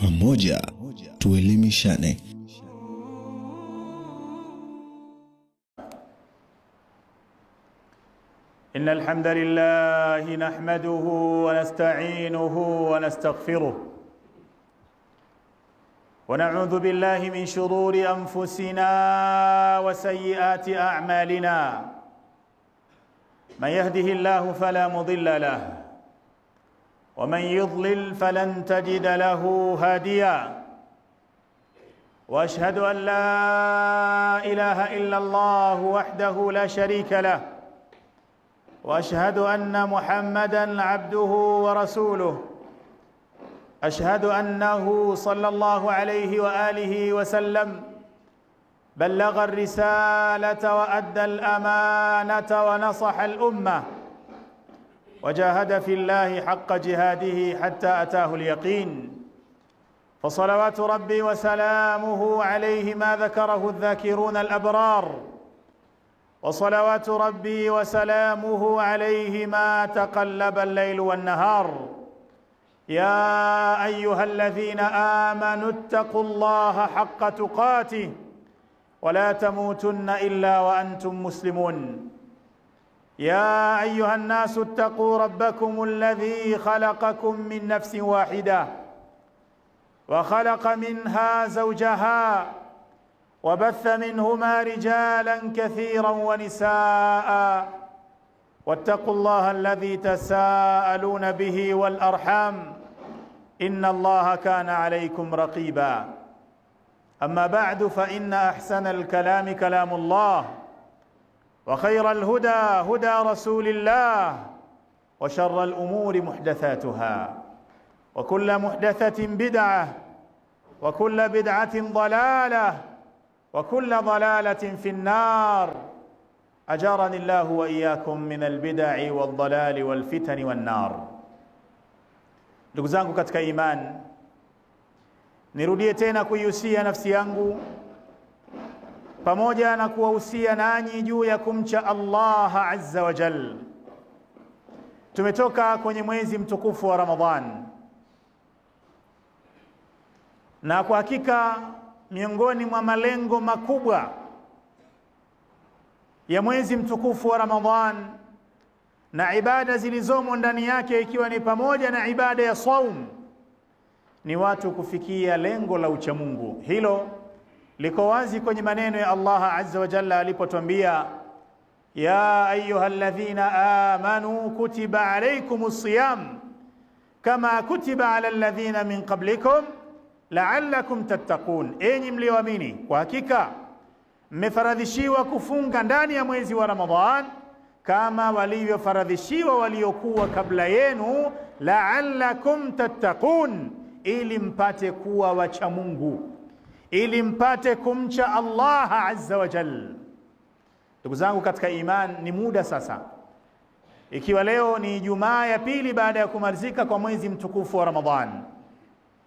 pamoja tuelimishane. إن الحمد لله نحمده ونستعينه ونستغفره ونعوذ بالله من شرور أنفسنا وسيئات أعمالنا من يهده الله فلا مضل له ومن يضلل فلن تجد له هاديا وأشهد أن لا إله إلا الله وحده لا شريك له وأشهد أن محمدًا عبده ورسوله أشهد أنه صلى الله عليه وآله وسلم بلغ الرسالة وأدى الأمانة ونصح الأمة وجاهد في الله حق جهاده حتى أتاه اليقين فصلوات ربي وسلامه عليه ما ذكره الذاكرون الأبرار وصلوات ربي وسلامه عليه ما تقلب الليل والنهار يا أيها الذين آمنوا اتقوا الله حق تقاته ولا تموتن إلا وأنتم مسلمون يا أيها الناس اتقوا ربكم الذي خلقكم من نفس واحدة وخلق منها زوجها وبث منهما رجالا كثيرا ونساء واتقوا الله الذي تساءلون به والأرحام إن الله كان عليكم رقيبا أما بعد فإن أحسن الكلام كلام الله وخير الهدى هدى رسول الله وشر الأمور محدثاتها وكل محدثة بدعة وكل بدعة ضلالة وكل ضلالة في النار أجارني الله وإياكم من البدع والضلال والفتن والنار. Ndugu zangu katika imani, nirudie tena kuihusia nafsi yangu pamoja na kuwahusia nanyi juu ya kumcha Allah azza wa jal. Tumetoka kwenye mwezi mtukufu wa Ramadhan, na kwa hakika miongoni mwa malengo makubwa ya mwezi mtukufu wa Ramadhan na ibada zilizomo ndani yake, ikiwa ni pamoja na ibada ya saum, ni watu kufikia lengo la uchamungu. Hilo liko wazi kwenye maneno ya Allah azza wa jalla alipotuambia, ya ayyuhalladhina amanu kutiba alaykumus siyam kama kutiba ala alladhina min qablikum la'allakum tattaqun, enyi mlioamini, kwa hakika mmefaradhishiwa kufunga ndani ya mwezi wa Ramadhan kama walivyofaradhishiwa waliokuwa kabla yenu, la'allakum tattaqun, ili mpate kuwa wacha Mungu, ili mpate kumcha Allah azza wa jalla. Ndugu zangu katika iman, ni muda sasa, ikiwa leo ni Ijumaa ya pili baada ya kumalizika kwa mwezi mtukufu wa Ramadhan,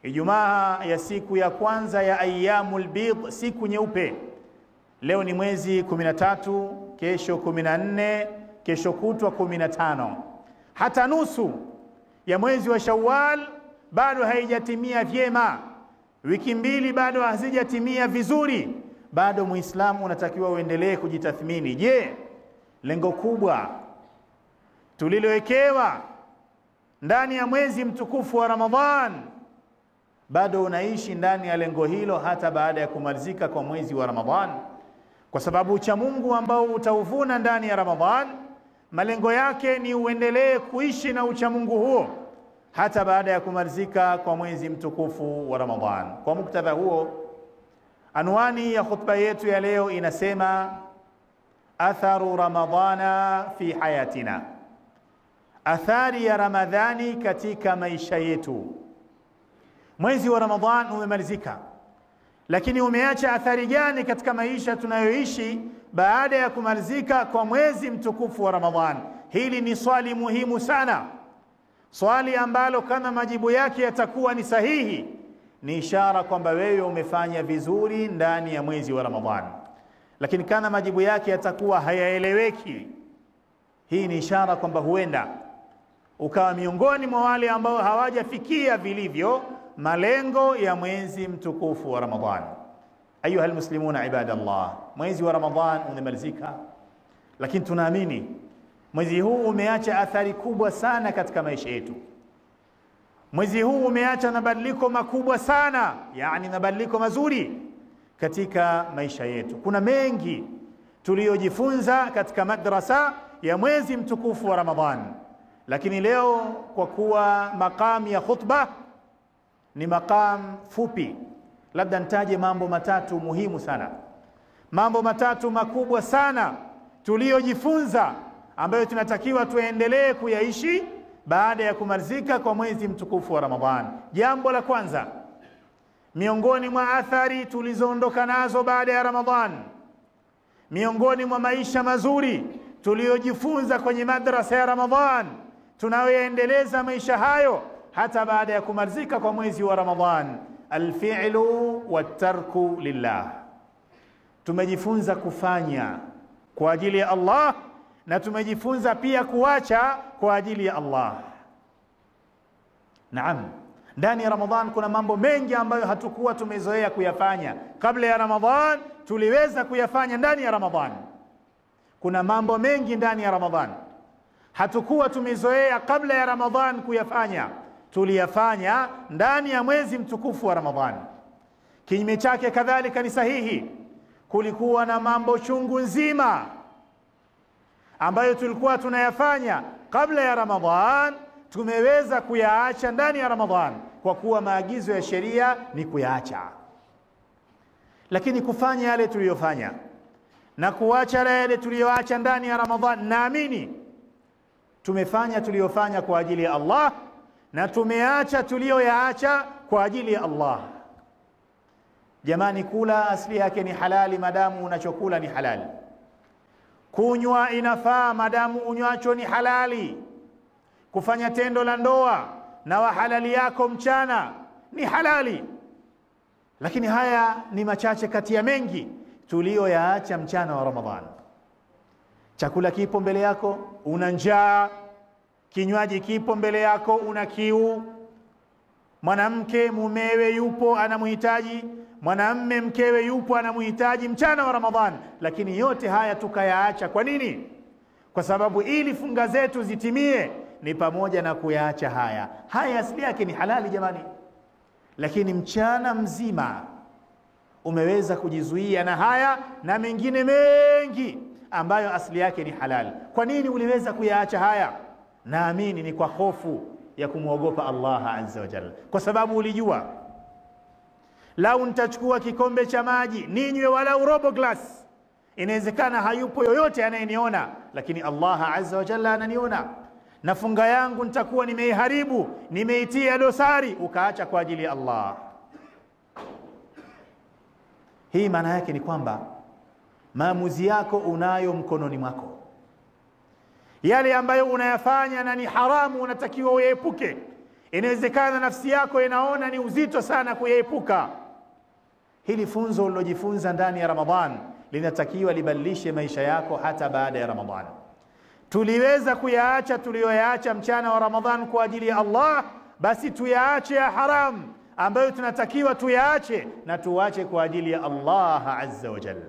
Ijumaa ya siku ya kwanza ya ayyamul bid, siku nyeupe. Leo ni mwezi 13, kesho 14, kesho kutwa 15. Hata nusu ya mwezi wa Shawwal bado haijatimia vyema, wiki mbili bado hazijatimia vizuri. Bado Muislamu unatakiwa uendelee kujitathmini. Je, lengo kubwa tulilowekewa ndani ya mwezi mtukufu wa Ramadhan, bado unaishi ndani ya lengo hilo hata baada ya kumalizika kwa mwezi wa Ramadhan? Kwa sababu ucha Mungu ambao utauvuna ndani ya Ramadhan, malengo yake ni uendelee kuishi na ucha Mungu huo hata baada ya kumalizika kwa mwezi mtukufu wa Ramadhan. Kwa muktadha huo, anwani ya khutba yetu ya leo inasema atharu ramadhana fi hayatina, athari ya Ramadhani katika maisha yetu. Mwezi wa Ramadhan umemalizika, lakini umeacha athari gani katika maisha tunayoishi baada ya kumalizika kwa mwezi mtukufu wa Ramadhan? Hili ni swali muhimu sana, swali ambalo kama majibu yake yatakuwa ni sahihi, ni ishara kwamba wewe umefanya vizuri ndani ya mwezi wa Ramadhan. Lakini kama majibu yake yatakuwa hayaeleweki, hii ni ishara kwamba huenda ukawa miongoni mwa wale ambao hawajafikia vilivyo malengo ya mwezi mtukufu wa Ramadhan. Ayuha almuslimuna ibadallah, mwezi wa Ramadhan umemalizika, lakini tunaamini mwezi huu umeacha athari kubwa sana katika maisha yetu. Mwezi huu umeacha mabadiliko makubwa sana, yani mabadiliko mazuri katika maisha yetu. Kuna mengi tuliyojifunza katika madrasa ya mwezi mtukufu wa Ramadhan, lakini leo kwa kuwa maqam ya khutbah ni maqam fupi, labda nitaje mambo matatu muhimu sana, mambo matatu makubwa sana tuliyojifunza ambayo tunatakiwa tuendelee kuyaishi baada ya kumalizika kwa mwezi mtukufu wa Ramadhan. Jambo la kwanza, miongoni mwa athari tulizoondoka nazo baada ya Ramadhan, miongoni mwa maisha mazuri tuliyojifunza kwenye madrasa ya Ramadhan, tunayoendeleza maisha hayo hata baada ya kumalizika kwa mwezi wa Ramadhan, alfi'lu watarku lillah. Tumejifunza kufanya kwa ajili ya Allah na tumejifunza pia kuacha kwa ajili ya Allah. Naam, ndani ya Ramadhan kuna mambo mengi ambayo hatukuwa tumezoea kuyafanya kabla ya Ramadhan, tuliweza kuyafanya ndani ya Ramadhan. Kuna mambo mengi ndani ya Ramadhan hatukuwa tumezoea kabla ya Ramadhan kuyafanya, tuliyafanya ndani ya mwezi mtukufu wa Ramadhan. Kinyume chake kadhalika ni sahihi, kulikuwa na mambo chungu nzima ambayo tulikuwa tunayafanya kabla ya Ramadhan, tumeweza kuyaacha ndani ya Ramadhan kwa kuwa maagizo ya sheria ni kuyaacha. Lakini kufanya yale tuliyofanya na kuacha yale tuliyoacha ndani ya Ramadhan, naamini tumefanya tuliyofanya kwa ajili ya Allah na tumeacha tuliyoyaacha kwa ajili ya Allah. Jamani, kula asili yake ni halali madamu unachokula ni halali. Kunywa inafaa madamu unywacho ni halali. Kufanya tendo la ndoa na wahalali yako mchana ni halali. Lakini haya ni machache kati ya mengi tuliyoyaacha mchana wa Ramadhan. Chakula kipo mbele yako, una njaa. Kinywaji kipo mbele yako, una kiu. Mwanamke mumewe yupo anamhitaji, mwanamme mkewe yupo anamhitaji mchana wa Ramadhan, lakini yote haya tukayaacha. Kwa nini? Kwa sababu ili funga zetu zitimie ni pamoja na kuyaacha haya. Haya asili yake ni halali jamani, lakini mchana mzima umeweza kujizuia na haya na mengine mengi ambayo asili yake ni halali. Kwa nini uliweza kuyaacha haya? Naamini ni kwa hofu ya kumwogopa Allah azza wa jalla, kwa sababu ulijua lau nitachukua kikombe cha maji ninywe walau robo glass, inawezekana hayupo yoyote anayeniona, lakini Allah azza wa jalla ananiona, na funga yangu nitakuwa nimeiharibu, nimeitia dosari, ukaacha kwa ajili ya Allah. Hii maana yake ni kwamba maamuzi yako unayo mkononi mwako. Yale ambayo unayafanya na ni haramu unatakiwa uyaepuke. Inawezekana nafsi yako inaona ni uzito sana kuyaepuka. Hili funzo ulilojifunza ndani ya Ramadhan linatakiwa libadilishe maisha yako hata baada ya Ramadhan. Tuliweza kuyaacha tuliyoyaacha mchana wa Ramadhan kwa ajili ya Allah, basi tuyaache ya haram ambayo tunatakiwa tuyaache na tuache kwa ajili ya Allah azza wa jalla.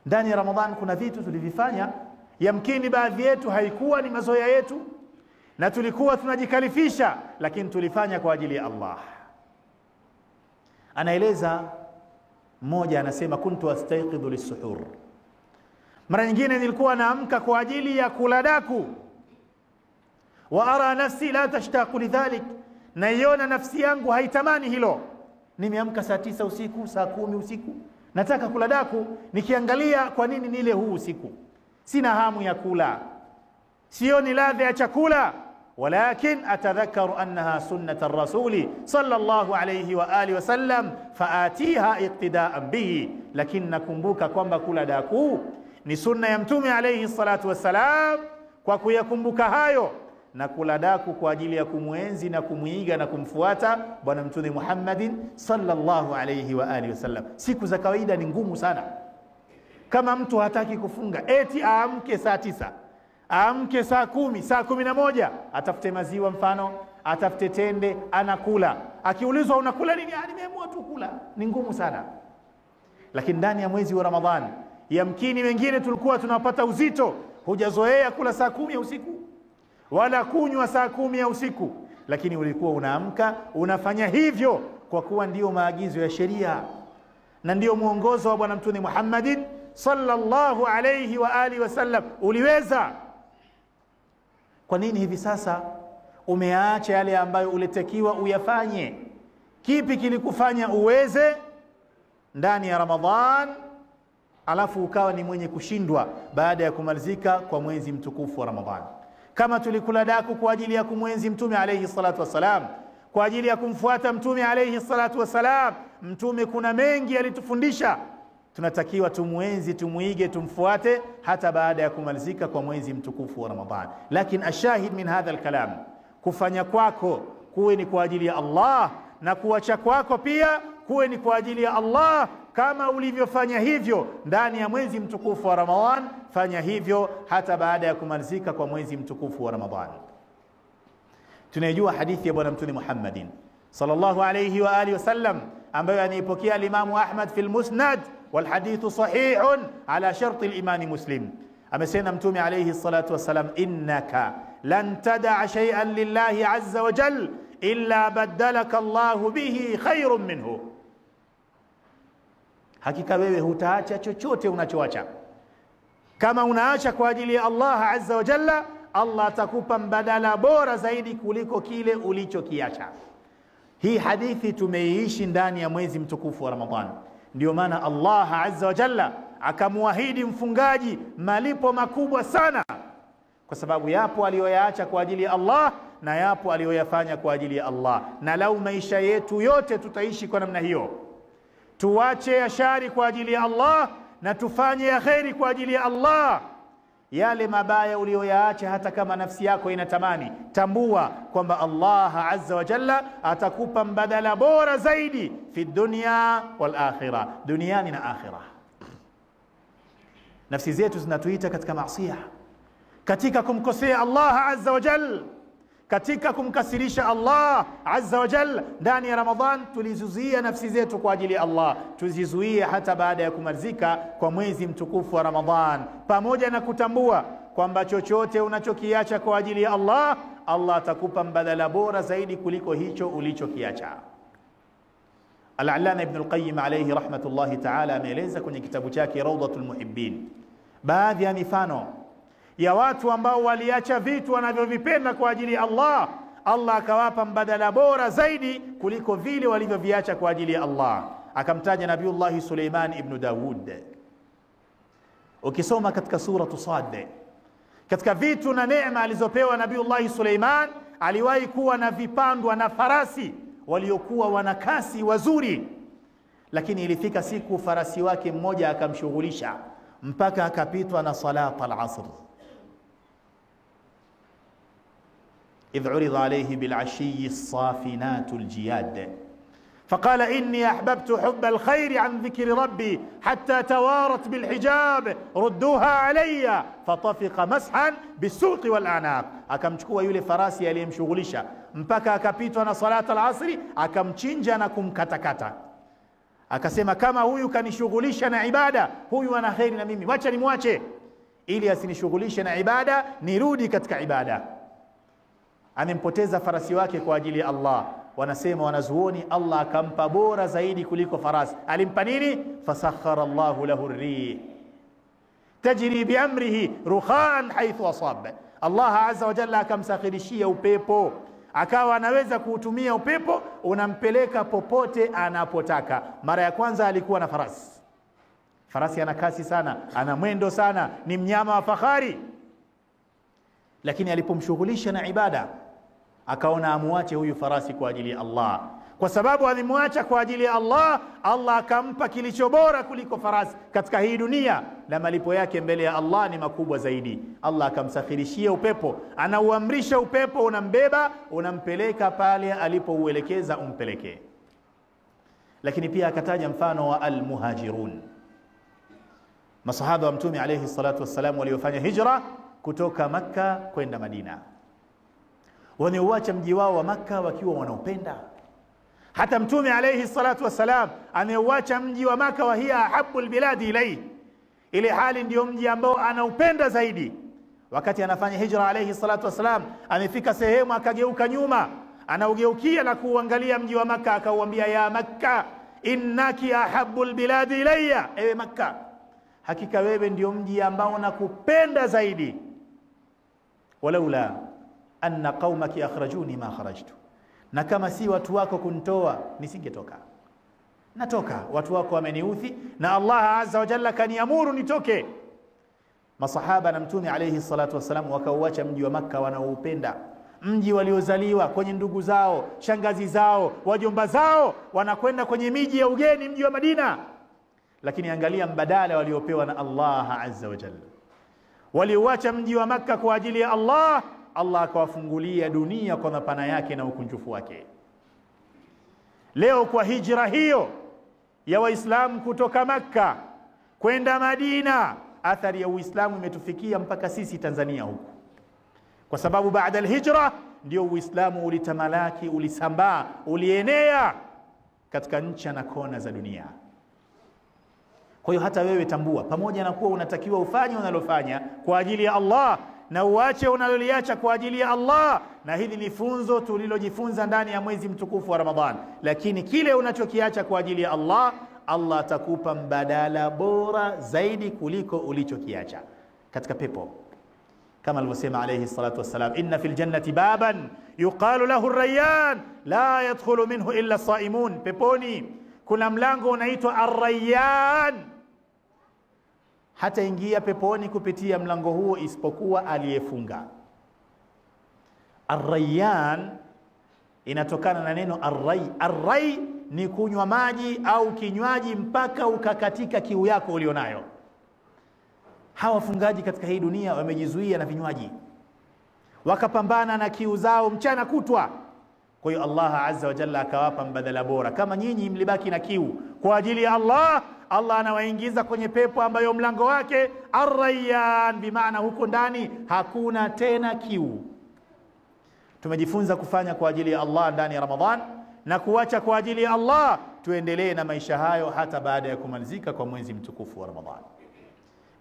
Ndani ya Ramadhan kuna vitu tulivifanya yamkini baadhi yetu haikuwa ni mazoea yetu na tulikuwa tunajikalifisha, lakini tulifanya kwa ajili ya Allah. Anaeleza mmoja, anasema kuntu astayqidhu lis-suhur, mara nyingine nilikuwa naamka kwa ajili ya kula daku, wa ara nafsi la tashtaqu lidhalik, naiona nafsi yangu haitamani hilo. Nimeamka saa 9 usiku, saa 10 usiku, nataka kula daku, nikiangalia kwa nini nile huu usiku, sina hamu ya kula, sioni ladha ya chakula, walakin atadhakaru annaha sunnat ar-rasuli sallallahu alayhi wa alihi wasallam faatiha iqtidaan bihi, lakini nakumbuka kwamba kula daku ni sunna ya mtume alayhi salatu wassalam. Kwa kuyakumbuka hayo na kula daku kwa ajili ya kumwenzi na kumuiga na kumfuata bwana mtume Muhammadin sallallahu alayhi wa alihi wasallam. Siku za kawaida ni ngumu sana. Kama mtu hataki kufunga, eti aamke saa 9, aamke saa 10, saa 11, atafute maziwa mfano, atafute tende anakula. Akiulizwa unakula nini? Nimeamua tu kula. Ni ngumu sana. Lakini ndani ya mwezi wa Ramadhani, yamkini wengine tulikuwa tunapata uzito, hujazoea kula saa 10 ya usiku wala kunywa saa 10 ya usiku, lakini ulikuwa unaamka unafanya hivyo kwa kuwa ndio maagizo ya sheria na ndio muongozo wa Bwana Mtume Muhammadin sallallahu alayhi wa alihi wasallam. Uliweza. Kwa nini hivi sasa umeacha yale ambayo ulitakiwa uyafanye? Kipi kilikufanya uweze ndani ya Ramadhan alafu ukawa ni mwenye kushindwa baada ya kumalizika kwa mwezi mtukufu wa Ramadhan? Kama tulikula daku kwa ajili ya kumwenzi Mtume alayhi salatu wasalam, kwa ajili ya kumfuata Mtume alayhi salatu wasalam, Mtume kuna mengi alitufundisha, tunatakiwa tumuenzi, tumuige, tumfuate hata baada ya kumalizika kwa mwezi mtukufu wa Ramadhan. Lakini ashahid min hadha alkalam, kufanya kwako kuwe ni kwa ajili ya Allah na kuacha kwako pia kuwe ni kwa ajili ya Allah. Kama ulivyofanya hivyo ndani ya mwezi mtukufu wa Ramadhan, fanya hivyo hata baada ya kumalizika kwa mwezi mtukufu wa Ramadhan. Tunajua hadithi ya Bwana Mtume Muhammadin sallallahu alayhi wa alihi wasallam ambayo anaipokea al-Imam Ahmad fi al-Musnad wal hadithu sahihun ala shart al-Imam Muslim. Amesema Mtume alayhi salatu wasalam, innaka lan tad'a shay'an lillahi azza wa jalla illa badalaka Allahu bihi khairun minhu. Hakika wewe hutaacha chochote unachoacha. Kama unaacha kwa ajili ya Allah azza wa jalla, Allah atakupa mbadala bora zaidi kuliko kile ulichokiacha. Hii hadithi tumeiishi ndani ya mwezi mtukufu wa Ramadhan. Ndio maana Allah azza wa jalla akamwahidi mfungaji malipo makubwa sana, kwa sababu yapo aliyoyaacha kwa ajili ya Allah na yapo aliyoyafanya kwa ajili ya Allah. Na lau maisha yetu yote tutaishi kwa namna hiyo, tuache ya shari kwa ajili ya Allah na tufanye ya kheri kwa ajili ya Allah, yale mabaya uliyoyaacha hata kama nafsi yako inatamani, tambua kwamba Allah azza wa jalla atakupa mbadala bora zaidi fi dunya wal akhirah, duniani na akhirah. Nafsi zetu zinatuita katika maasiya, katika kumkosea Allah azza wa jalla, katika kumkasirisha Allah azza wa jalla. Ndani ya Ramadhan tulizuia nafsi zetu kwa ajili ya Allah, tuzizuie hata baada ya kumalizika kwa mwezi mtukufu wa Ramadhan, pamoja na kutambua kwamba chochote unachokiacha kwa ajili ya Allah, Allah atakupa mbadala bora zaidi kuliko hicho ulichokiacha. Al-Allama Ibn al-Qayyim alayhi rahmatullahi ta'ala ameeleza kwenye kitabu chake Rawdatul Muhibbin baadhi ya mifano ya watu ambao waliacha vitu wanavyovipenda kwa ajili ya Allah, Allah akawapa mbadala bora zaidi kuliko vile walivyoviacha kwa ajili ya Allah. Akamtaja Nabiullah Suleiman ibn Daud. Ukisoma katika suratu Sad, katika vitu na neema alizopewa Nabiullah Suleiman, aliwahi kuwa na vipandwa na farasi waliokuwa wanakasi wazuri, lakini ilifika siku farasi wake mmoja akamshughulisha mpaka akapitwa na salat al-asr. إذ عرض عليه بالعشي الصافنات الجياد فقال إني أحببت حب الخير عن ذكر ربي حتى توارت بالحجاب ردوها علي فطفق مسحا بالسوق والأعناق. akamchukua yule farasi aliyemshughulisha mpaka akapitwa na salat al-asri, akamchinja na kumkatakata. Akasema, kama huyu kanishughulisha na ibada, huyu ana khairi na mimi, wacha nimwache ili asinishughulishe na ibada, nirudi katika ibada. Amempoteza farasi wake kwa ajili ya Allah. Wanasema wanazuoni, Allah akampa bora zaidi kuliko farasi. Alimpa nini? Fasakhara Allahu lahu ar-rih tajri bi amrihi rukhan haythu asab. Allah azza wa jalla akamsakhirishia upepo, akawa anaweza kuutumia upepo, unampeleka popote anapotaka. Mara ya kwanza alikuwa na farasi. Farasi ana kasi sana, ana mwendo sana, ni mnyama wa fahari. Lakini alipomshughulisha na ibada, akaona amuache huyu farasi kwa ajili ya Allah. Kwa sababu alimwacha kwa ajili ya Allah, Allah akampa kilicho bora kuliko farasi katika hii dunia, na malipo yake mbele ya Allah ni makubwa zaidi. Allah akamsakhirishia upepo, anauamrisha upepo, unambeba, unampeleka pale alipouelekeza umpelekee. Lakini pia akataja mfano wa al-muhajirun, masahaba wa Mtume alayhi salatu wassalam waliofanya hijra kutoka Makka kwenda Madina. wameuacha mji wao wa Makka wakiwa wanaupenda. Hata Mtume alayhi salatu wasalam ameuacha mji wa Makka wa hiya habbul biladi ilayhi, ile hali ndio mji ambao anaupenda zaidi. Wakati anafanya hijra alayhi salatu wasalam, amefika sehemu akageuka nyuma, anaugeukia na kuangalia mji wa Makka, akauambia ya Makka innaki ahabbul biladi ilayya, ewe Makka, hakika wewe ndio mji ambao nakupenda zaidi. Walaula anna qaumaki akhrajuni ma kharajtu, na kama si watu wako kunitoa nisingetoka. Natoka, watu wako wameniudhi na Allah azza wa jalla kaniamuru nitoke. Masahaba na Mtume alayhi salatu wasalam wakauacha mji wa Makka wanaoupenda, mji waliozaliwa, kwenye ndugu zao, shangazi zao, wajomba zao, wanakwenda kwenye miji ya ugeni, mji wa Madina. Lakini angalia mbadala waliopewa na Allah azza wa jalla. Waliuacha mji wa Makka kwa ajili ya Allah, Allah akawafungulia dunia kwa mapana yake na ukunjufu wake. Leo kwa hijra hiyo ya Waislamu kutoka Makka kwenda Madina, athari ya Uislamu imetufikia mpaka sisi Tanzania huku, kwa sababu baada al-hijra ndio Uislamu ulitamalaki, ulisambaa, ulienea katika nchi na kona za dunia. Kwa hiyo hata wewe tambua, pamoja na kuwa unatakiwa ufanye unalofanya kwa ajili ya Allah na uache unaloliacha kwa ajili ya Allah, na hili ni funzo tulilojifunza ndani ya mwezi mtukufu wa Ramadhan, lakini kile unachokiacha kwa ajili ya Allah, Allah atakupa mbadala bora zaidi kuliko ulichokiacha katika pepo. Kama alivyosema alayhi salatu wassalam, inna fil jannati baban yuqalu lahu ar-rayyan la yadkhulu minhu illa as-saimun, peponi kuna mlango unaitwa ar-rayyan, hata ingia peponi kupitia mlango huo isipokuwa aliyefunga. Ar-rayyan inatokana na neno ar-ray. Ar-ray ni kunywa maji au kinywaji mpaka ukakatika kiu yako ulionayo. Hawa wafungaji katika hii dunia wamejizuia na vinywaji, wakapambana na kiu zao mchana kutwa. Kwa hiyo Allah azza wa jalla akawapa mbadala bora. Kama nyinyi mlibaki na kiu kwa ajili ya Allah, Allah anawaingiza kwenye pepo ambayo mlango wake Ar-Rayyan, bimaana huko ndani hakuna tena kiu. Tumejifunza kufanya kwa ajili ya Allah ndani ya Ramadhan na kuacha kwa ajili ya Allah, tuendelee na maisha hayo hata baada ya kumalizika kwa mwezi mtukufu wa Ramadhan.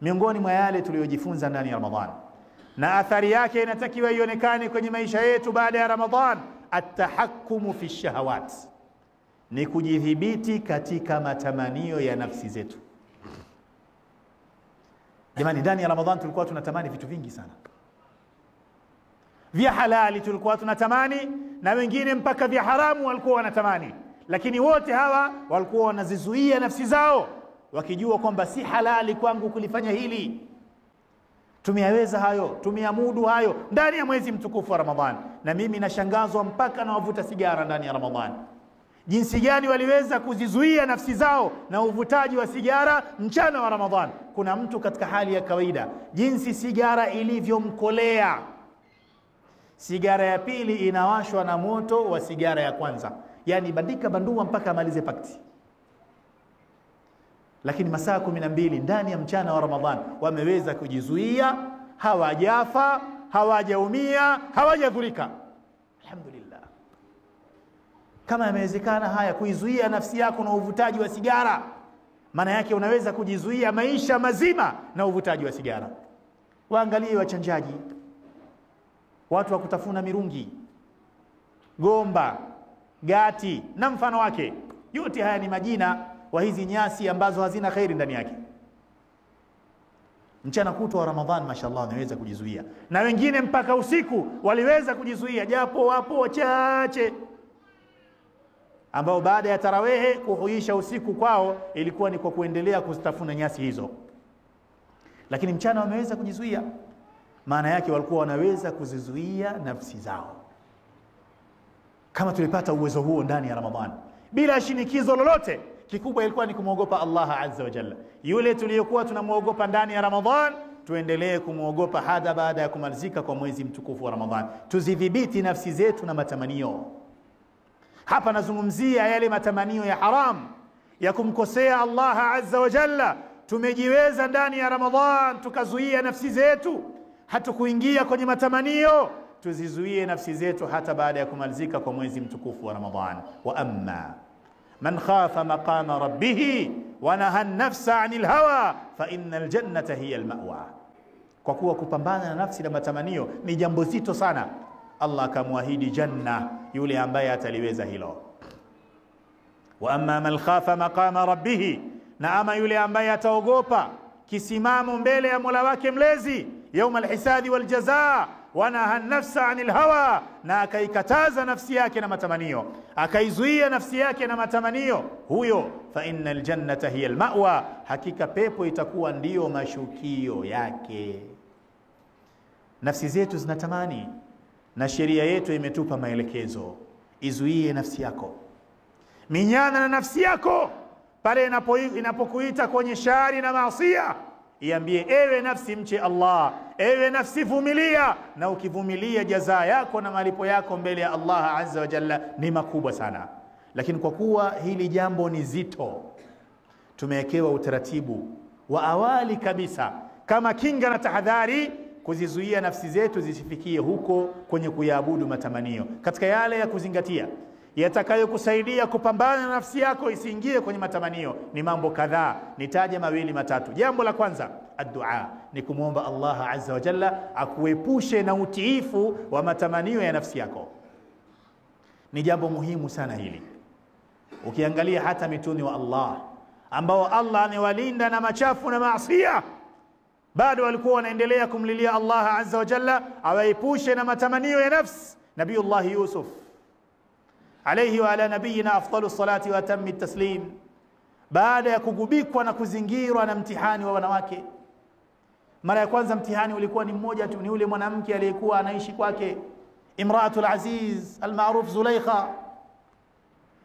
Miongoni mwa yale tuliyojifunza ndani ya Ramadhan na athari yake inatakiwa ionekane kwenye maisha yetu baada ya Ramadhan, at-tahakkumu fi shahawat, ni kujidhibiti katika matamanio ya nafsi zetu. Jamani, ndani ya Ramadhan tulikuwa tunatamani vitu vingi sana vya halali, tulikuwa tunatamani, na wengine mpaka vya haramu walikuwa wanatamani, lakini wote hawa walikuwa wanazizuia nafsi zao wakijua kwamba si halali kwangu kulifanya hili. Tumeyaweza hayo, tumeamudu hayo ndani ya mwezi mtukufu wa Ramadhan. Na mimi nashangazwa mpaka na wavuta sigara ndani ya Ramadhan, jinsi gani waliweza kuzizuia nafsi zao na uvutaji wa sigara mchana wa Ramadhan. Kuna mtu katika hali ya kawaida, jinsi sigara ilivyomkolea, sigara ya pili inawashwa na moto wa sigara ya kwanza, yani bandika bandua mpaka amalize pakti. Lakini masaa 12 ndani ya mchana wa Ramadhan wameweza kujizuia, hawajafa, hawajaumia, hawajadhurika. Alhamdulillah. Kama yamewezekana haya kuizuia nafsi yako na uvutaji wa sigara, maana yake unaweza kujizuia maisha mazima na uvutaji wa sigara. Waangalie wachanjaji, watu wa kutafuna mirungi, gomba, gati na mfano wake. Yote haya ni majina wa hizi nyasi ambazo hazina khairi ndani yake. Mchana kutwa wa Ramadhan mashallah wanaweza kujizuia, na wengine mpaka usiku waliweza kujizuia, japo wapo wachache ambao baada ya tarawehe kuhuisha usiku kwao ilikuwa ni kwa kuendelea kuzitafuna nyasi hizo, lakini mchana wameweza kujizuia. Maana yake walikuwa wanaweza kuzizuia nafsi zao. Kama tulipata uwezo huo ndani ya Ramadhan bila shinikizo lolote, kikubwa ilikuwa ni kumwogopa Allah azza wa jalla. Yule tuliyokuwa tunamwogopa ndani ya Ramadhan, tuendelee kumwogopa hata baada ya kumalizika kwa mwezi mtukufu wa Ramadhan. Tuzidhibiti nafsi zetu na matamanio. Hapa nazungumzia yale matamanio ya haram ya kumkosea Allah azza wa jalla. Tumejiweza ndani ya Ramadhan tukazuia nafsi zetu, hatukuingia kwenye matamanio, tuzizuie nafsi zetu hata baada ya kumalizika kwa mwezi mtukufu wa Ramadhan. Wa amma man khafa maqama rabbih wa naha an-nafsa 'anil hawa fa innal jannata hiya al-ma'wa. Kwa kuwa kupambana na nafsi na matamanio ni jambo zito sana, Allah akamwahidi janna yule ambaye ataliweza hilo. Wa amma man khafa maqama rabbih, na ama yule ambaye ataogopa kisimamo mbele ya Mola wake mlezi يوم الحساب والجزاء ونهى النفس عن الهوى, na akaikataza nafsi yake na matamanio, akaizuia nafsi yake na matamanio, huyo fa innal jannata hiya almawa, hakika pepo itakuwa ndiyo mashukio yake. Nafsi zetu zinatamani na sheria yetu imetupa maelekezo, izuie nafsi yako, minyana na nafsi yako pale inapokuita kwenye shari na maasiya. Iambie, ewe nafsi mche Allah, ewe nafsi vumilia, na ukivumilia jaza yako na malipo yako mbele ya Allah azza wa jalla ni makubwa sana. Lakini kwa kuwa hili jambo ni zito, tumewekewa utaratibu wa awali kabisa kama kinga na tahadhari, kuzizuia nafsi zetu zisifikie huko kwenye kuyaabudu matamanio. Katika yale ya kuzingatia yatakayokusaidia kupambana na nafsi yako isiingie kwenye matamanio ni mambo kadhaa, nitaje mawili matatu. Jambo la kwanza, ad-du'a, ni kumwomba Allah azza wa jalla akuepushe na utiifu wa matamanio ya nafsi yako. Ni jambo muhimu sana hili. Ukiangalia hata mitume wa Allah ambao Allah amewalinda na machafu na maasiya, bado walikuwa wanaendelea kumlilia Allah azza wa jalla awaepushe na matamanio ya nafsi. Nabiullah Yusuf alayhi wa ala nabiyina afdalu salati wa atammi taslim, baada ya kugubikwa na kuzingirwa na mtihani wa wanawake. Mara ya kwanza mtihani ulikuwa ni mmoja tu, ni yule mwanamke aliyekuwa anaishi kwake, Imraatul Aziz almaruf Zulaikha.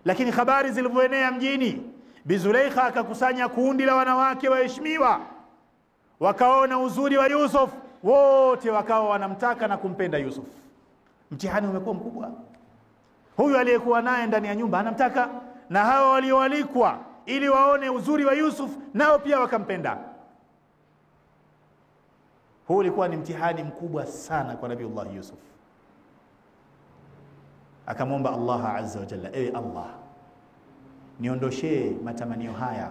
Lakini habari zilivyoenea mjini, Bi Zulaikha akakusanya kundi la wanawake waheshimiwa, wakaona uzuri wa Yusuf, wote wakawa wanamtaka na kumpenda Yusuf. Mtihani umekuwa mkubwa. Huyu aliyekuwa naye ndani ya nyumba anamtaka, na hao walioalikwa ili waone uzuri wa Yusuf nao pia wakampenda. Huu ulikuwa ni mtihani mkubwa sana kwa Nabiullah Yusuf. Akamwomba Allah azza wa jalla, ewe Allah, niondoshe matamanio haya,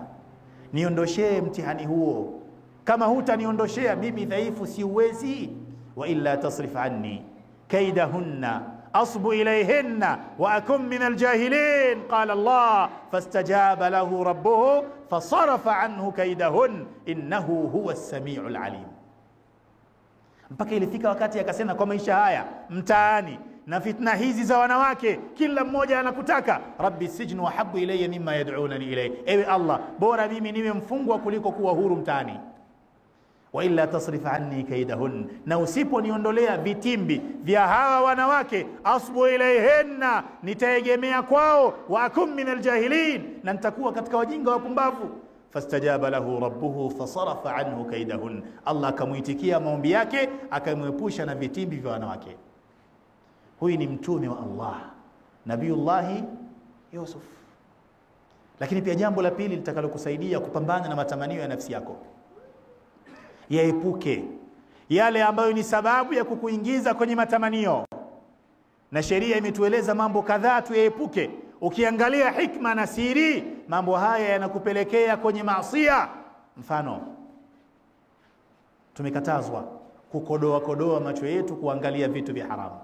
niondoshe mtihani huo. Kama hutaniondoshea mimi dhaifu siuwezi, wa illa tasrif anni kaidahunna أصب إليهن وأكن من الجاهلين. قال الله فاستجاب له ربه فصرف عنه كيدهن إنه هو السميع العليم. Mpaka ilifika wakati akasema, kwa maisha haya mtaani na fitna hizi za wanawake, kila mmoja anakutaka, rabbi sijnu wahabbu ilayya mimma yad'unani ilayhi, ewe Allah, bora mimi niwe mfungwa kuliko kuwa huru mtaani. Wa illa tasrif anni kaidahun, na usiponiondolea vitimbi vya hawa wanawake, asbu ilayhinna, nitaegemea kwao, wa akum min aljahilin, na nitakuwa katika wajinga wapumbavu. Fastajaba lahu rabbuhu fasarafa anhu kaidahun, Allah akamuitikia maombi yake, akamwepusha na vitimbi vya wanawake. Huyu ni mtume wa Allah, Nabiullah Yusuf. Lakini pia jambo la pili litakalokusaidia kupambana na matamanio ya nafsi yako, yaepuke yale ambayo ni sababu ya kukuingiza kwenye matamanio, na sheria imetueleza mambo kadhaa tuyaepuke. Ukiangalia hikma na siri, mambo haya yanakupelekea kwenye maasiya. Mfano, tumekatazwa kukodoa macho yetu kuangalia vitu vya haramu.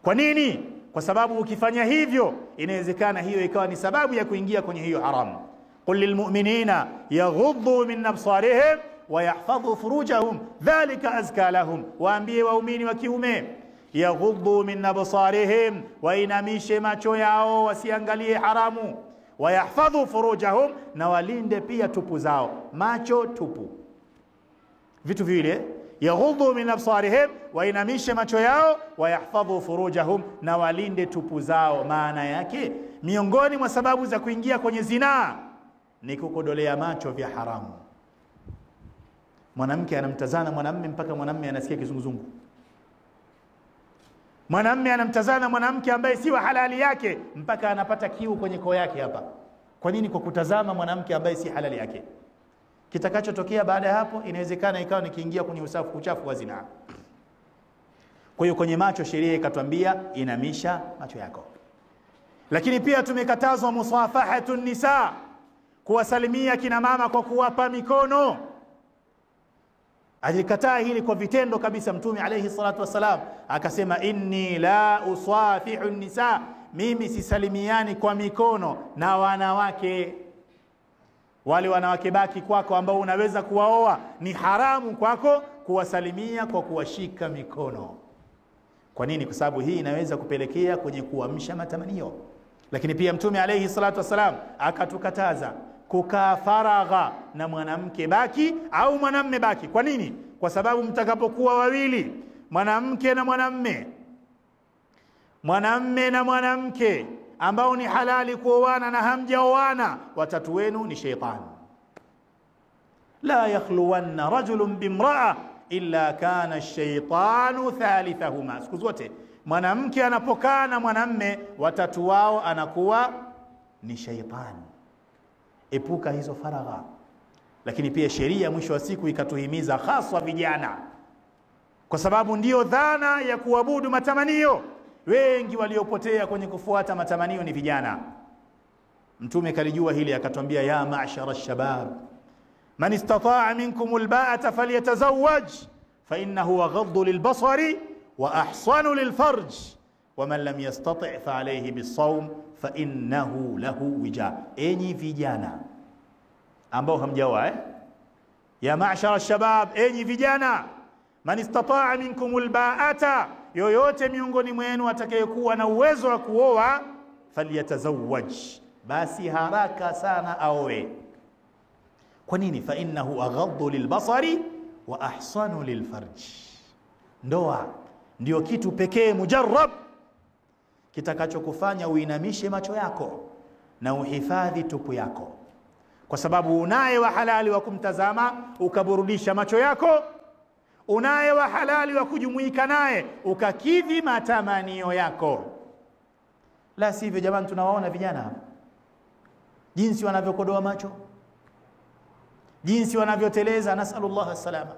Kwa nini? Kwa sababu ukifanya hivyo inawezekana hiyo ikawa ni sababu ya kuingia kwenye hiyo haramu. Qul lilmu'minina yaghuddu min absarihim wa yahfadhu furujahum dhalika azka lahum, waambie waumini wa kiume, yaghuddu min absarihim, wainamishe macho yao wasiangalie haramu, wa yahfadhu furujahum, na walinde pia tupu zao. Macho tupu, vitu vile, yaghuddu min absarihim, wainamishe macho yao, wa yahfadhu furujahum, na walinde tupu zao. Maana yake miongoni mwa sababu za kuingia kwenye zinaa ni kukodolea macho vya haramu. Mwanamke anamtazana mwanamume mpaka mwanamume anasikia kizunguzungu. Mwanamume anamtazana mwanamke ambaye si wa halali yake mpaka anapata kiu kwenye koo yake hapa. Kwa nini? Kwa kutazama mwanamke ambaye si halali yake. Kitakachotokea baada ya hapo inawezekana ikawa nikiingia kwenye uchafu wa zinaa. Kwa hiyo kwenye macho sheria ikatuambia inamisha macho yako. Lakini pia tumekatazwa musafahatun nisa, kuwasalimia kina mama kwa kuwapa mikono. Alikataa hili kwa vitendo kabisa Mtume alayhi salatu wasalam, akasema inni la usafihu nisa, mimi sisalimiani kwa mikono na wanawake. Wale wanawake baki kwako ambao unaweza kuwaoa, ni haramu kwako kuwasalimia kwa kuwashika mikono. Kwa nini? Kwa sababu hii inaweza kupelekea kwenye kuamsha matamanio. Lakini pia Mtume alayhi salatu wasalam akatukataza kukaa faragha na mwanamke baki au mwanamme baki. Kwa nini? Kwa sababu mtakapokuwa wawili, mwanamke na mwanamme, mwanamme na mwanamke ambao ni halali kuoana na hamjaoana, watatu wenu ni shaytan. La yakhluwanna rajulun bimra'a illa kana ash-shaytanu thalithahuma. Siku zote mwanamke anapokaa na mwanamme, watatu wao anakuwa ni shaytan. Epuka hizo faragha. Lakini pia sheria mwisho wa siku ikatuhimiza hasa vijana, kwa sababu ndio dhana ya kuabudu matamanio. Wengi waliopotea kwenye kufuata matamanio ni vijana. Mtume kalijua hili akatwambia, ya ma'shara ash-shabab man istata'a minkum al-ba'ata falyatazawwaj fa innahu aghaddu lil-basari wa ahsanu lil-farj wa man lam yastati' fa alayhi bis-sawm fa innahu lahu wija. Enyi vijana ambao hamjaoa, ya ma'shara ash-shabab, enyi vijana, man istata'a minkum al-ba'ata, yoyote miongoni mwenu atakayekuwa na uwezo wa kuoa, falyatazawwaj, basi haraka sana aoe. Kwa nini? Fa innahu aghaddu lilbasari wa ahsanu lilfarj. Ndoa ndio kitu pekee mujarrab kitakachokufanya uinamishe macho yako na uhifadhi tupu yako, kwa sababu unaye wa halali wa kumtazama ukaburudisha macho yako, unaye wa halali wa kujumuika naye ukakidhi matamanio yako. La sivyo jamani, tunawaona vijana jinsi wanavyokodoa macho, jinsi wanavyoteleza, nasallallahu alsalama.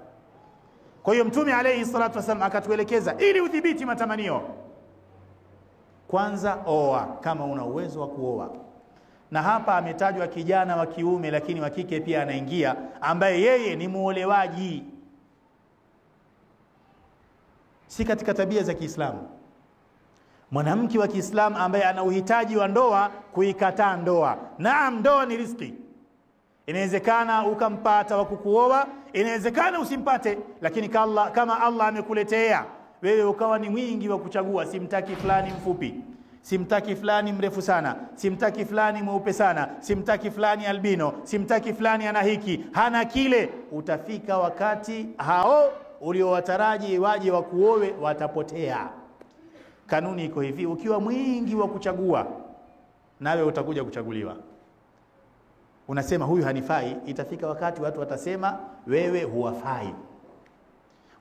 Kwa hiyo Mtume alayhi salatu wasallam akatuelekeza ili udhibiti matamanio, kwanza oa kama una uwezo wa kuoa. Na hapa ametajwa kijana wa kiume, lakini wa kike pia anaingia, ambaye yeye ni muolewaji. Si katika tabia za Kiislamu mwanamke wa Kiislamu ambaye ana uhitaji wa ndoa kuikataa ndoa. Naam, ndoa ni riziki. Inawezekana ukampata wa kukuoa, inawezekana usimpate, lakini kama Allah amekuletea wewe ukawa ni mwingi wa kuchagua, simtaki fulani mfupi, simtaki fulani mrefu sana, simtaki fulani mweupe sana, simtaki fulani albino, simtaki fulani ana hiki hana kile, utafika wakati hao uliowataraji waje wa kuowe watapotea. Kanuni iko hivi, ukiwa mwingi wa kuchagua, nawe utakuja kuchaguliwa. Unasema huyu hanifai, itafika wakati watu watasema wewe huwafai.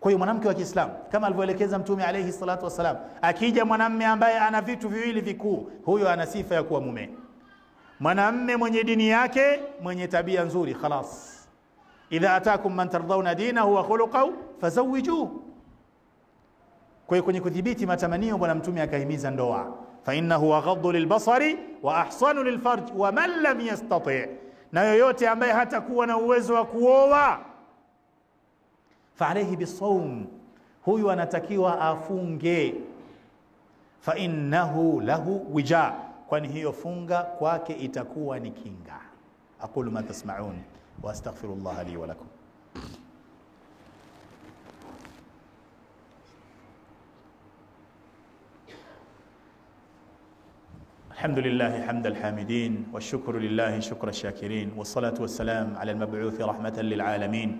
Kwa hiyo mwanamke wa Kiislamu kama alivyoelekeza Mtume alayhi salatu wasalam, akija mwanamme ambaye ana vitu viwili vikuu, huyo ana sifa ya kuwa mume. Mwanamme mwenye dini yake, mwenye tabia nzuri, khalas. Idha atakum man tardawna dinahu wa khuluquhu fazawwijuhu. Kwa hiyo kwenye kudhibiti matamanio bwana Mtume akahimiza ndoa, fa innahu aghaddu lilbasari wa ahsanu lilfarj wa man lam yastati', na yoyote ambaye hatakuwa na uwezo wa kuoa, fa alayhi bisawm, huyu anatakiwa afunge, fa innahu lahu wija, kwani hiyo funga kwake itakuwa ni kinga. Aqulu ma tasma'un wa astaghfirullah li wa lakum. الحمد لله حمد الحامدين والشكر لله شكر الشاكرين والصلاة والسلام على المبعوث رحمة للعالمين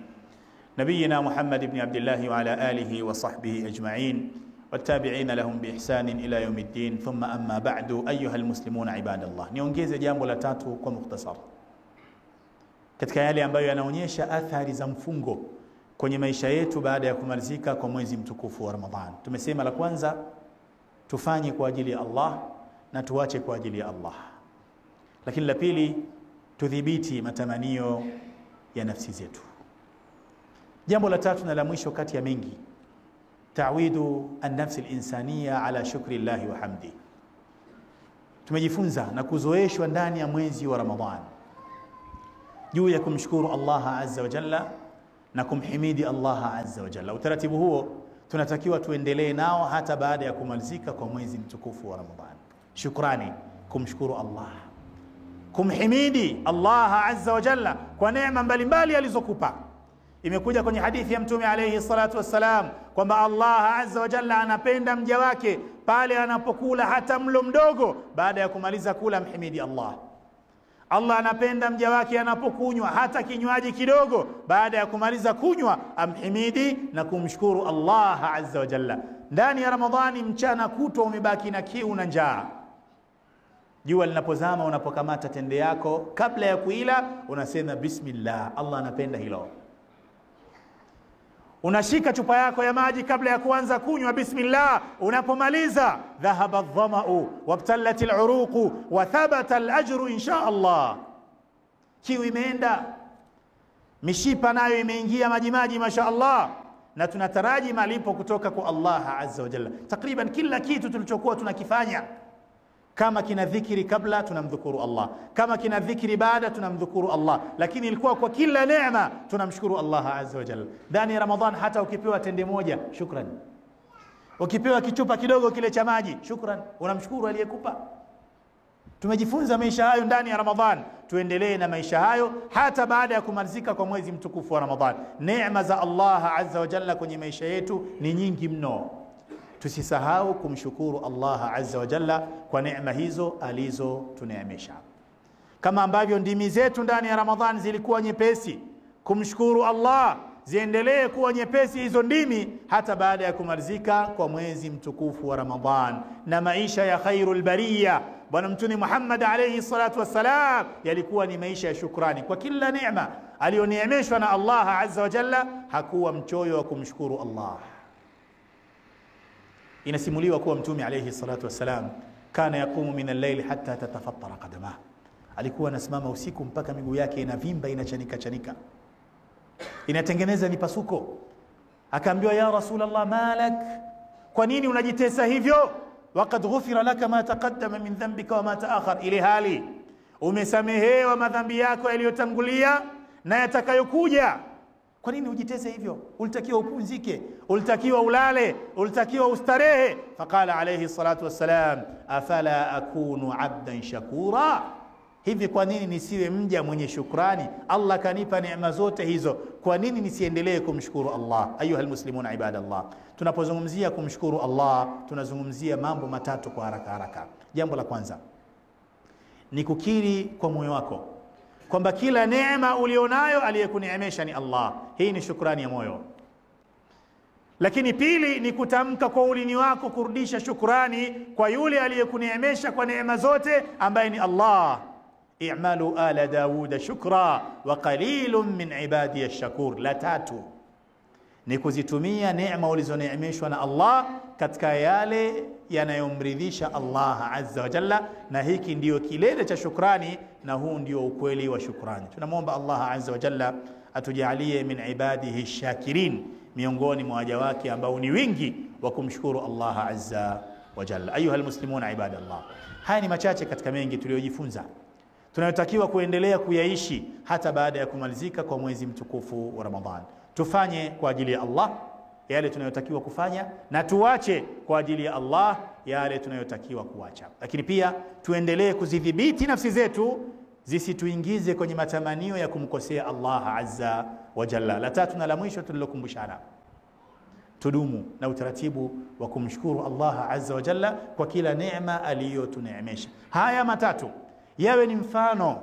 نبينا محمد بن عبد الله وعلى آله وصحبه أجمعين والتابعين لهم بإحسان إلى يوم الدين ثم أما بعد أيها المسلمون عباد الله. niongeze jambo la tatu kwa mukhtasar katika yale ambayo yanaonyesha athari za mfungo kwenye maisha yetu baada ya kumalizika kwa mwezi mtukufu wa Ramadhan. Tumesema la kwanza, tufanye kwa ajili ya Allah na tuache kwa ajili ya Allah. Lakini la pili, tudhibiti matamanio ya nafsi zetu. Jambo la tatu na la mwisho kati ya mengi ta'widu an-nafsi al-insaniya ala shukri Allah wa hamdi. Tumejifunza na kuzoeshwa ndani ya mwezi wa Ramadhan juu ya kumshukuru Allah azza wa jalla na kumhimidi Allah azza wa jalla. Utaratibu huo tunatakiwa tuendelee nao hata baada ya kumalizika kwa mwezi mtukufu wa Ramadhan. Shukrani, kumshukuru Allah, kumhimidi Allah azza wa jalla kwa neema mbalimbali alizokupa. Imekuja kwenye hadithi ya Mtume alayhi salatu wassalam kwamba Allah azza wa jalla anapenda mja wake pale anapokula hata mlo mdogo, baada ya kumaliza kula mhimidi Allah. Allah anapenda mja wake anapokunywa hata kinywaji kidogo, baada ya kumaliza kunywa amhimidi na kumshukuru Allah azza wa jalla. Ndani ya Ramadhani mchana kutwa umebaki na kiu na njaa, jua linapozama unapokamata tende yako kabla ya kuila unasema bismillah. Allah anapenda hilo. Unashika chupa yako ya maji kabla ya kuanza kunywa bismillah. Unapomaliza dhahaba adh-dhama'u wabtalat al-uruq wa thabata al-ajru insha Allah. Kiu imeenda, mishipa nayo imeingia maji masha Allah, na tunataraji malipo kutoka kwa Allah azza wa jalla. Takriban kila kitu tulichokuwa tunakifanya, kama kina dhikri kabla tunamdhukuru Allah, kama kina dhikri baada tunamdhukuru Allah, lakini ilikuwa kwa kila neema tunamshukuru Allah azza wa jalla. Ndani ya Ramadhan hata ukipewa tende moja shukran, ukipewa kichupa kidogo kile cha maji shukran, unamshukuru aliyekupa. Tumejifunza maisha hayo ndani ya Ramadhan, tuendelee na maisha hayo hata baada ya kumalizika kwa mwezi mtukufu wa Ramadhan. Neema za Allah azza wa jalla kwenye maisha yetu ni nyingi mno. Tusisahau kumshukuru Allah azza wa jalla kwa neema hizo alizotuneemesha. Kama ambavyo ndimi zetu ndani ya Ramadhan zilikuwa nyepesi kumshukuru Allah, ziendelee kuwa nyepesi hizo ndimi hata baada ya kumalizika kwa mwezi mtukufu wa Ramadhan. Na maisha ya khairul bariya Bwana Mtume Muhammad alayhi salatu wassalam yalikuwa ni maisha ya shukrani kwa kila neema aliyoneemeshwa na Allah azza wa jalla. Hakuwa mchoyo wa kumshukuru Allah. Inasimuliwa kuwa Mtume alayhi salatu wassalam kana yaqumu min al-layl hatta tatafattara qadamah, alikuwa anasimama usiku mpaka miguu yake inavimba, inachanika, inatengeneza mipasuko. Akaambiwa, ya Rasulullah, malak, kwa nini unajitesa hivyo? Waqad ghufira laka ma taqaddama min dhanbika wa ma ta'akhkhar, ili hali umesamehewa madhambi yako yaliyotangulia na yatakayokuja. Kwa nini ujitese hivyo? Ulitakiwa upumzike, ulitakiwa ulale, ulitakiwa ustarehe. Faqala alayhi salatu wassalam, afala akunu abdan shakura, hivi kwa nini nisiwe mja mwenye shukrani? Allah kanipa neema zote hizo, kwa nini nisiendelee kumshukuru Allah? Ayuha almuslimuna ibadallah, tunapozungumzia kumshukuru Allah tunazungumzia mambo matatu kwa haraka. Jambo la kwanza ni kukiri kwa moyo wako kwamba kila neema ulionayo aliyekuneemesha ni Allah. Hii ni shukrani ya moyo. Lakini pili ni kutamka kwa ulimi wako kurudisha shukrani kwa yule aliyekuneemesha kwa neema zote ambaye ni Allah. i'malu ala Dawuda shukra wa qalilun min ibadi ash-shakur. La tatu ni kuzitumia neema ulizoneemeshwa na Allah katika yale yanayomridhisha Allah azza wa jalla, na hiki ndio kilele cha shukrani, na huu ndio ukweli wa shukrani. Tunamwomba Allah azza wa jalla atujalie min ibadihi shakirin, miongoni mwa waja wake ambao ni wingi wa kumshukuru Allah azza wa jalla. Ayuha almuslimuna ibadallah, haya ni machache katika mengi tuliyojifunza tunayotakiwa kuendelea kuyaishi hata baada ya kumalizika kwa mwezi mtukufu wa Ramadhan. Tufanye kwa ajili ya Allah yale tunayotakiwa kufanya, na tuache kwa ajili ya Allah yale tunayotakiwa kuacha. Lakini pia tuendelee kuzidhibiti nafsi zetu zisituingize kwenye matamanio ya kumkosea Allah azza wa jalla. La tatu na la mwisho tulilokumbushana, tudumu na utaratibu wa kumshukuru Allah azza wa jalla kwa kila neema aliyotuneemesha. Haya matatu yawe ni mfano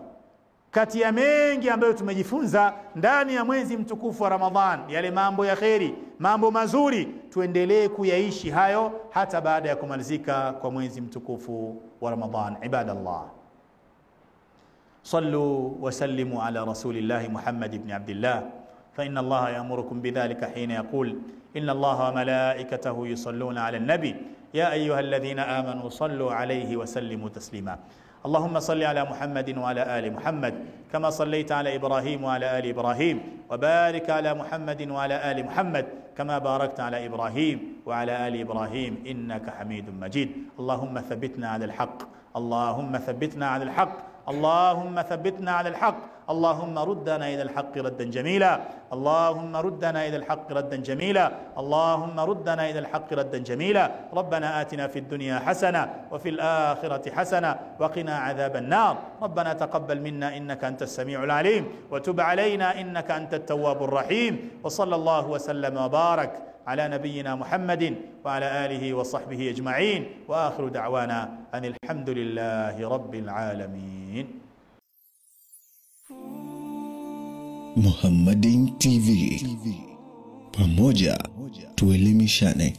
kati ya mengi ambayo tumejifunza ndani ya mwezi mtukufu wa Ramadhan. Yale mambo ya kheri, mambo mazuri, tuendelee kuyaishi hayo hata baada ya kumalizika kwa mwezi mtukufu wa Ramadhan. Ibadallah, sallu wa sallimu ala rasulillahi Muhammad ibn Abdillah, fa inna Allaha ya'murukum bidhalika hina yaqul inna Allaha wa malaikatahu yusalluna ala an-nabi ya ayyuhalladhina amanu sallu alayhi wa sallimu taslima. اللهم صل على محمد وعلى آل محمد كما صليت على إبراهيم وعلى آل إبراهيم، وبارك على محمد وعلى آل محمد كما باركت على إبراهيم وعلى آل إبراهيم إنك حميد مجيد. اللهم ثبتنا على الحق، اللهم ثبتنا على الحق، اللهم ثبتنا على الحق، اللهم ردنا إلى الحق ردا جميلا، اللهم ردنا إلى الحق ردا جميلا، اللهم ردنا إلى الحق ردا جميلا. ربنا آتنا في الدنيا حسنة وفي الآخرة حسنة وقنا عذاب النار. ربنا تقبل منا إنك أنت السميع العليم، وتب علينا إنك أنت التواب الرحيم. وصلى الله وسلم وبارك على نبينا محمد وعلى آله وصحبه أجمعين، وآخر دعوانا أن الحمد لله رب العالمين. Muhammadin TV, pamoja tuelimishane.